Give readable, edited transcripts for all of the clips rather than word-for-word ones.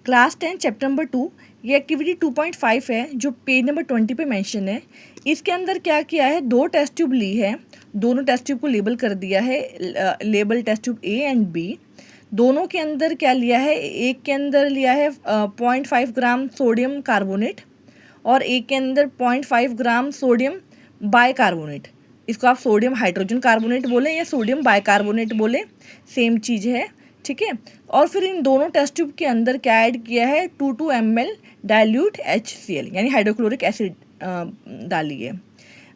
Class 10 chapter number 2 ये activity 2.5 है जो पेज नंबर 20 पे मेंशन है। इसके अंदर क्या किया है, दो टेस्ट ट्यूब ली है, दोनों टेस्ट ट्यूब को लेबल कर दिया है, label test tube A and B. दोनों के अंदर क्या लिया है, एक के अंदर लिया है 0.5 ग्राम सोडियम कार्बोनेट और एक के अंदर 0.5 ग्राम सोडियम बाइकार्बोनेट। इसको आप सोडियम हाइड्रोजन कार्बोनेट बोले या सोडियम बाइकार्बोनेट बोले, सेम चीज़ है, ठीक है। और फिर इन दोनों टेस्ट ट्यूब के अंदर क्या ऐड किया है, 2 ml डाइल्यूट HCl यानी हाइड्रोक्लोरिक एसिड डाली है,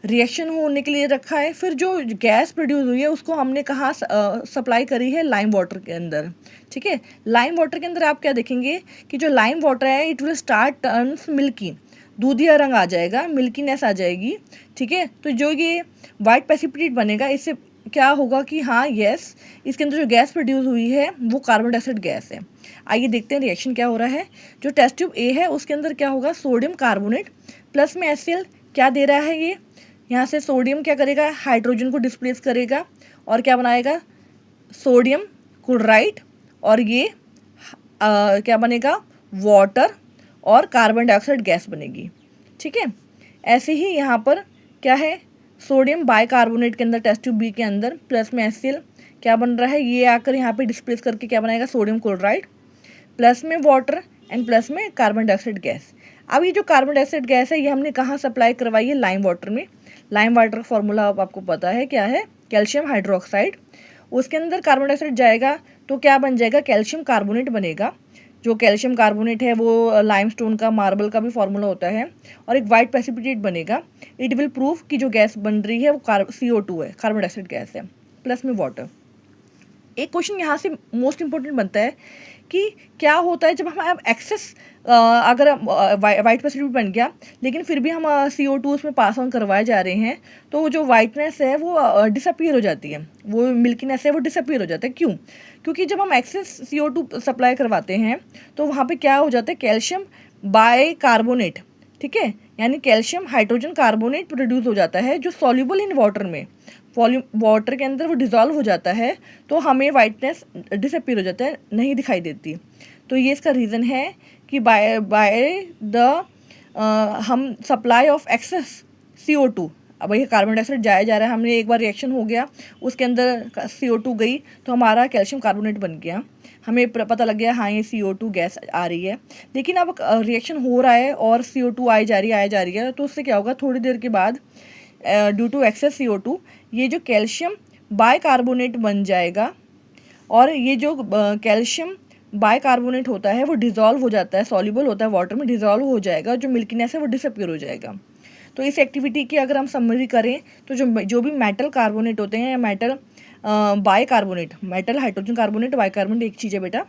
रिएक्शन होने के लिए रखा है। फिर जो गैस प्रोड्यूस हुई है उसको हमने कहाँ सप्लाई करी है, लाइम वाटर के अंदर, ठीक है। लाइम वाटर के अंदर आप क्या देखेंगे कि जो लाइम वाटर है it will start turns milky, दूधिया रंग आ जाएगा, मिल्कीनेस आ जाएगी, ठीक है। तो जो ये वाइट प्रेसिपिटेट बनेगा, इससे क्या होगा कि हाँ यस, इसके अंदर जो गैस प्रोड्यूस हुई है वो कार्बन डाइऑक्साइड गैस है। आइए देखते हैं रिएक्शन क्या हो रहा है। जो टेस्ट ट्यूब ए है उसके अंदर क्या होगा, सोडियम कार्बोनेट प्लस में HCl क्या दे रहा है, ये यहाँ से सोडियम क्या करेगा, हाइड्रोजन को डिस्प्लेस करेगा और क्या बनाएगा, सोडियम क्लोराइड, और ये क्या बनेगा, वाटर और कार्बन डाइऑक्साइड गैस बनेगी, ठीक है। ऐसे ही यहाँ पर क्या है, सोडियम बाइकार्बोनेट के अंदर टेस्ट ट्यूब बी के अंदर प्लस में HCl क्या बन रहा है, ये आकर यहाँ पे डिस्प्लेस करके क्या बनाएगा, सोडियम क्लोराइड प्लस में वाटर एंड प्लस में कार्बन डाइऑक्साइड गैस। अब ये जो कार्बन डाइऑक्साइड गैस है ये हमने कहाँ सप्लाई करवाई है, लाइम वाटर में। लाइम वाटर का फॉर्मूला आपको पता है क्या है, कैल्शियम हाइड्रोक्साइड। उसके अंदर कार्बन डाइऑक्साइड जाएगा तो क्या बन जाएगा, कैल्शियम कार्बोनेट बनेगा। जो कैल्शियम कार्बोनेट है वो लाइमस्टोन का, मार्बल का भी फॉर्मूला होता है, और एक वाइट प्रेसिपिटेट बनेगा। इट विल प्रूव कि जो गैस बन रही है वो CO2 है, कार्बन डाइऑक्साइड गैस है, प्लस में वाटर। एक क्वेश्चन यहाँ से मोस्ट इंपॉर्टेंट बनता है कि क्या होता है जब हम एक्सेस अगर वाइट प्रेसिपिटेट बन गया लेकिन फिर भी हम CO2 उसमें पास ऑन करवाए जा रहे हैं, तो वो जो वाइटनेस है वो डिसअपीयर हो जाती है, वो मिल्कीनेस है वो डिसअपीयर हो जाता है। क्यों? क्योंकि जब हम एक्सेस CO2 सप्लाई करवाते हैं तो वहाँ पे क्या हो जाता है, कैल्शियम बाइकार्बोनेट, ठीक है, यानी कैल्शियम हाइड्रोजन कार्बोनेट प्रोड्यूस हो जाता है जो सॉल्युबल इन वाटर में, वाटर के अंदर वो डिज़ोल्व हो जाता है, तो हमें वाइटनेस डिसअपीयर हो जाता है, नहीं दिखाई देती। तो ये इसका रीज़न है कि बाय द हम सप्लाई ऑफ एक्सेस CO2, अब ये कार्बन डाइऑक्साइड जाया जा रहा है, हमने एक बार रिएक्शन हो गया उसके अंदर CO2 गई तो हमारा कैल्शियम कार्बोनेट बन गया, हमें पता लग गया हाँ ये CO2 गैस आ रही है। लेकिन अब रिएक्शन हो रहा है और CO2 आई जा रही है, तो उससे क्या होगा, थोड़ी देर के बाद ड्यू टू एक्सेस CO2 ये जो कैल्शियम बाइकार्बोनेट बन जाएगा, और ये जो कैल्शियम बाइकार्बोनेट होता है वो डिज़ोल्व हो जाता है, सॉल्युबल होता है वाटर में, डिज़ोल्व हो जाएगा, जो मिल्कीनेस है वो डिसअपीयर हो जाएगा। तो इस एक्टिविटी की अगर हम समरी करें तो जो भी मेटल कार्बोनेट होते हैं या metal bicarbonate, metal hydrogen carbonate bicarbonate एक चीज़ है बेटा,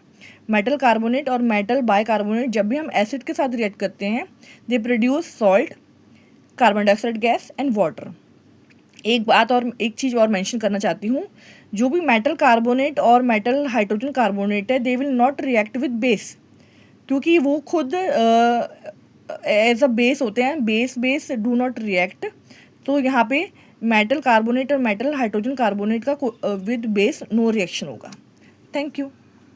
मेटल कार्बोनेट और मेटल बाइकार्बोनेट जब भी हम एसिड के साथ रिएक्ट करते हैं they produce salt, carbon dioxide gas and water. एक बात और, एक चीज़ और मेंशन करना चाहती हूँ, जो भी मेटल कार्बोनेट और मेटल हाइड्रोजन कार्बोनेट है they will not react with base, क्योंकि वो खुद एज अ बेस होते हैं, बेस डू नॉट रिएक्ट। तो यहाँ पे मेटल कार्बोनेट और मेटल हाइड्रोजन कार्बोनेट का विद बेस नो रिएक्शन होगा। Thank you.